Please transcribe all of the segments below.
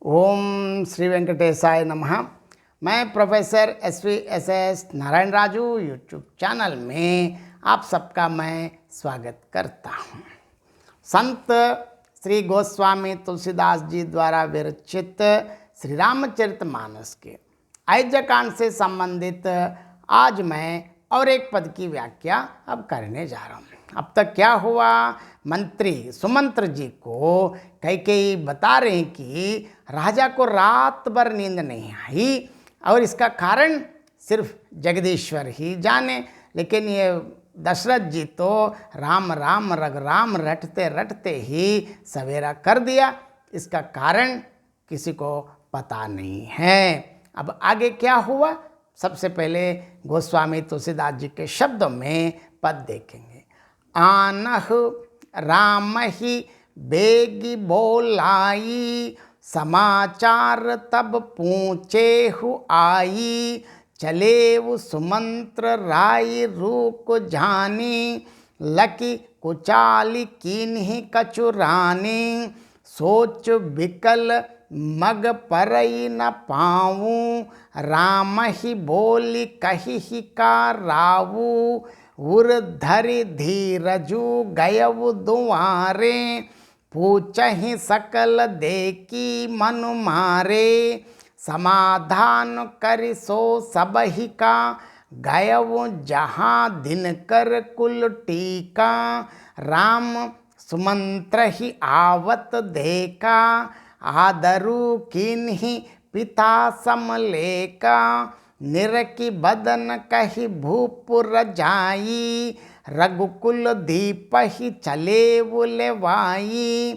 ओम श्री वेंकटेशाय नमः। मैं professor S Narayan Raju YouTube channel में आप सबका मैं स्वागत करता हूँ। संत श्री गोस्वामी तुलसीदास जी द्वारा विरचित श्री रामचरितमानस के अयोध्या कांड से संबंधित आज मैं और एक पद की व्याख्या अब करने जा रहा हूँ। अब तक क्या हुआ, मंत्री सुमंत्र जी को कैकेयी बता रहे हैं कि राजा को रात भर नींद नहीं आई और इसका कारण सिर्फ जगदीश्वर ही जाने। लेकिन ये दशरथ जी तो राम राम रघुराम रटते रटते ही सवेरा कर दिया, इसका कारण किसी को पता नहीं है। अब आगे क्या हुआ, सबसे पहले गोस्वामी तुलसीदास जी के शब्दों में पद देखेंगे। आनह राम ही बेगी बोलाई, समाचार तब पूछे हु आई। चले वो सुमंत्र राय रूक जानी, लकी कुचाली कीन्ही कचुरानी। सोच बिकल मग परई न पाऊँ, राम ही बोली कही ही का रावू। उर धरि धीरजु गयव दुआरे, पूछहि सकल देखी मनु मारे। समाधान करि सो सबहि का, गयव जहाँ दिनकर कुल टीका। राम सुमंत्र ही आवत देखा, आदरु किन्ही पिता समलेका। निरकी बदन कही भूपुर जाई, रघुकुल दीप ही चले बुलवाई।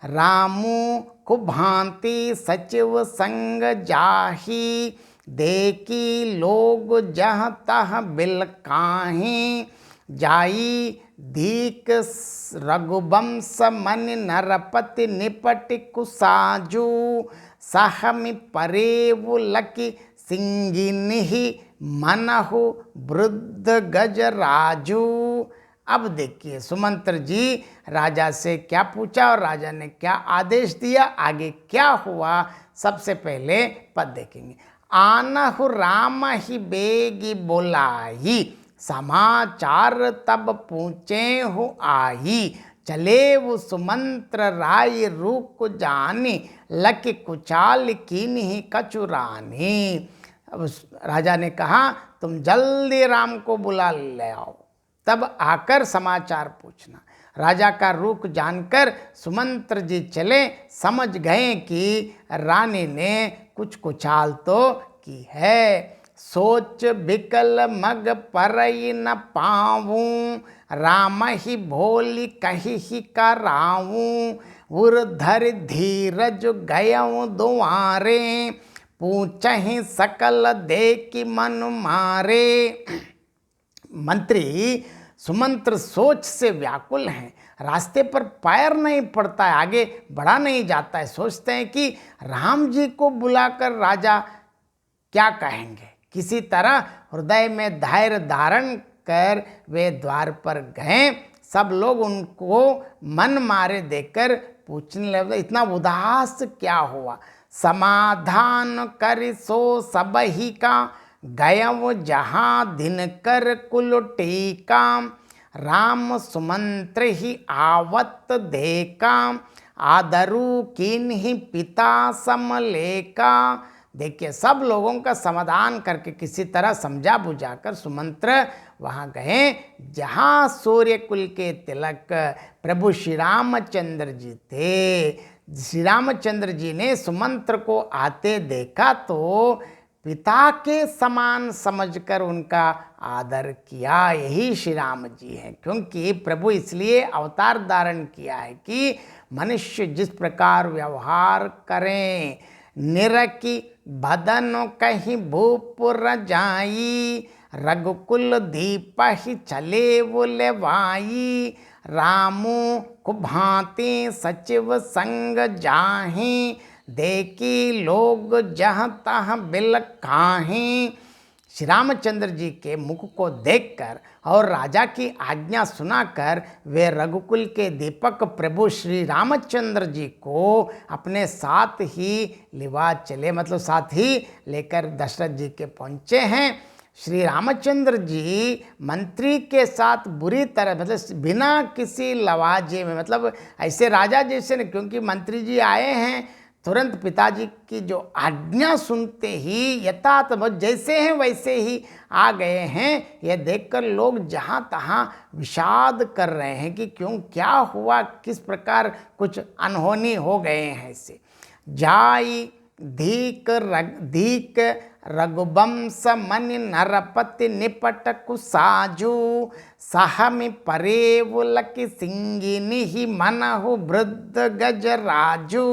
रामू कुभांति सचिव संग जाही, देखी लोग जह तह बिलकाहीं। जाई दीक रघुवंश मनि नरपति निपट कुसाजू। सहमि परेवु लकी सिंगिनिहि, मनहु वृद्ध गजराजू। अब देखिए सुमंत्र जी राजा से क्या पूछा और राजा ने क्या आदेश दिया, आगे क्या हुआ, सबसे पहले पद देखेंगे। आनहु राम ही बेगी बोलाई, समाचार तब पूछे हो आई। चले वो सुमंत्र राय रूक जानी, लकी कुचाल कीन्ही कचुरानी। अब राजा ने कहा तुम जल्दी राम को बुला ले आओ, तब आकर समाचार पूछना। राजा का रुख जानकर सुमंत्र जी चले, समझ गए कि रानी ने कुछ कुचाल तो की है। सोच बिकल मग परई न पाऊँ, राम ही भोली कही ही का राऊँ। उर धर धीरज गयऊँ दुआरे, पूछहि सकल देखी मन मारे। मंत्री सुमंत्र सोच से व्याकुल हैं, रास्ते पर पैर नहीं पड़ता है, आगे बढ़ा नहीं जाता है। सोचते हैं कि राम जी को बुलाकर राजा क्या कहेंगे। किसी तरह हृदय में धैर्य धारण कर वे द्वार पर गए। सब लोग उनको मन मारे देखकर पूछने लगे, इतना उदास क्या हुआ। समाधान कर सो सबहि का, गयव जहाँ दिनकर कुल टीका। राम सुमंत्र ही आवत देखा, आदरु किन्ही पिता समलेका। देखिए सब लोगों का समाधान करके किसी तरह समझा बुझाकर सुमंत्र वहाँ गए जहाँ सूर्य कुल के तिलक प्रभु श्री रामचंद्र जी थे। श्री रामचंद्र जी ने सुमंत्र को आते देखा तो पिता के समान समझकर उनका आदर किया। यही श्री राम जी हैं, क्योंकि प्रभु इसलिए अवतार धारण किया है कि मनुष्य जिस प्रकार व्यवहार करें। निरकी बदन कहीं भूपुर जाई, रघुकुल दीप ही चले बुलवाई। रामू कुभांति सचिव संग जाही, देखी लोग जह तह बिलकाहीं। श्री रामचंद्र जी के मुख को देखकर और राजा की आज्ञा सुनाकर वे रघुकुल के दीपक प्रभु श्री रामचंद्र जी को अपने साथ ही लिवा चले, मतलब साथ ही लेकर दशरथ जी के पहुँचे हैं। श्री रामचंद्र जी मंत्री के साथ बुरी तरह, मतलब बिना किसी लवाजे में, मतलब ऐसे राजा जैसे नहीं, क्योंकि मंत्री जी आए हैं तुरंत पिताजी की जो आज्ञा सुनते ही यथातथ जैसे हैं वैसे ही आ गए हैं। यह देखकर लोग जहाँ तहाँ विषाद कर रहे हैं कि क्यों, क्या हुआ, किस प्रकार कुछ अनहोनी हो गए हैं। ऐसे जाई धीक रघुवंश मनि नरपति निपट कुसाजू सहमि परेवुलकि सिंगिनि ही मनहु वृद्ध गजराजू।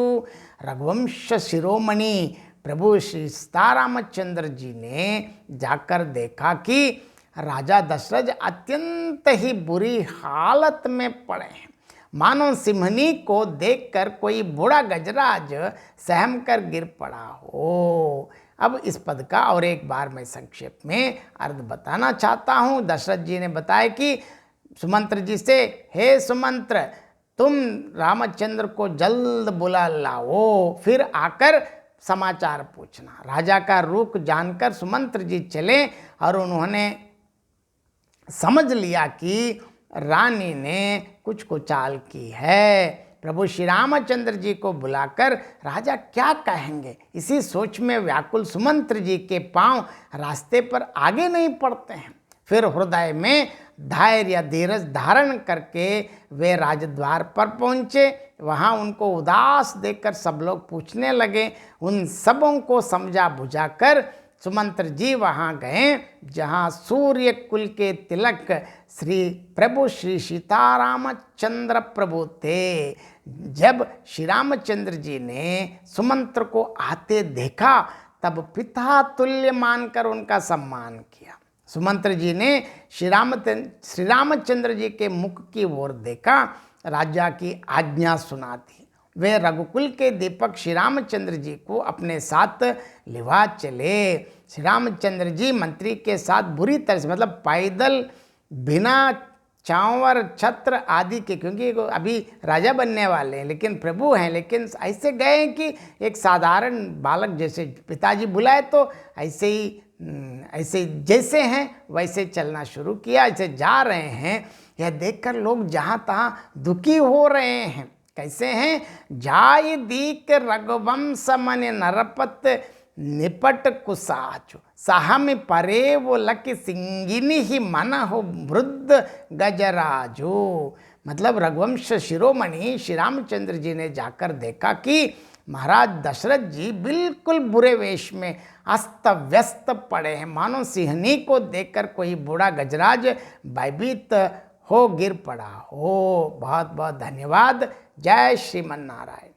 रघुवंश शिरोमणि प्रभु श्री सीतारामचंद्र जी ने जाकर देखा कि राजा दशरथ अत्यंत ही बुरी हालत में पड़े हैं, मानो सिंहनी को देखकर कोई बूढ़ा गजराज सहम कर गिर पड़ा हो। अब इस पद का और एक बार मैं संक्षेप में अर्थ बताना चाहता हूँ। दशरथ जी ने बताया कि सुमंत्र जी से, हे सुमंत्र, तुम रामचंद्र को जल्द बुला लाओ, फिर आकर समाचार पूछना। राजा का रुख जानकर सुमंत्र जी चले और उन्होंने समझ लिया कि रानी ने कुछ कुचाल की है। प्रभु श्री रामचंद्र जी को बुलाकर राजा क्या कहेंगे, इसी सोच में व्याकुल सुमंत्र जी के पांव रास्ते पर आगे नहीं पड़ते हैं। फिर हृदय में धैर्य धीरज धारण करके वे राजद्वार पर पहुँचे। वहाँ उनको उदास देखकर सब लोग पूछने लगे। उन सबों को समझा बुझाकर सुमंत्र जी वहाँ गए जहाँ सूर्य कुल के तिलक श्री प्रभु श्री सीतारामचंद्र प्रभु थे। जब श्री रामचंद्र जी ने सुमंत्र को आते देखा तब पिता तुल्य मानकर उनका सम्मान किया। सुमंत्र जी ने श्री रामचंद्र जी के मुख की ओर देखा, राजा की आज्ञा सुना दी। वे रघुकुल के दीपक श्री रामचंद्र जी को अपने साथ लिवा चले। श्री रामचंद्र जी मंत्री के साथ बुरी तरह से, मतलब पैदल बिना चांवर छत्र आदि के, क्योंकि अभी राजा बनने वाले हैं लेकिन प्रभु हैं, लेकिन ऐसे गए हैं कि एक साधारण बालक जैसे पिताजी बुलाए तो ऐसे जैसे हैं वैसे चलना शुरू किया, ऐसे जा रहे हैं। यह देखकर लोग जहाँ तहाँ दुखी हो रहे हैं। कैसे हैं? जाय दीक रघुवंश मनि नरपत निपट कुसाचु सहमि परेव लकि सिंगिनि ही मनहु वृद्ध गजराजू। मतलब रघुवंश शिरोमणि श्री रामचंद्र जी ने जाकर देखा कि महाराज दशरथ जी बिल्कुल बुरे वेश में अस्त व्यस्त पड़े हैं, मानो सिंहनी को देखकर कोई बूढ़ा गजराज भयभीत हो गिर पड़ा हो। बहुत बहुत धन्यवाद। जय श्रीमन नारायण।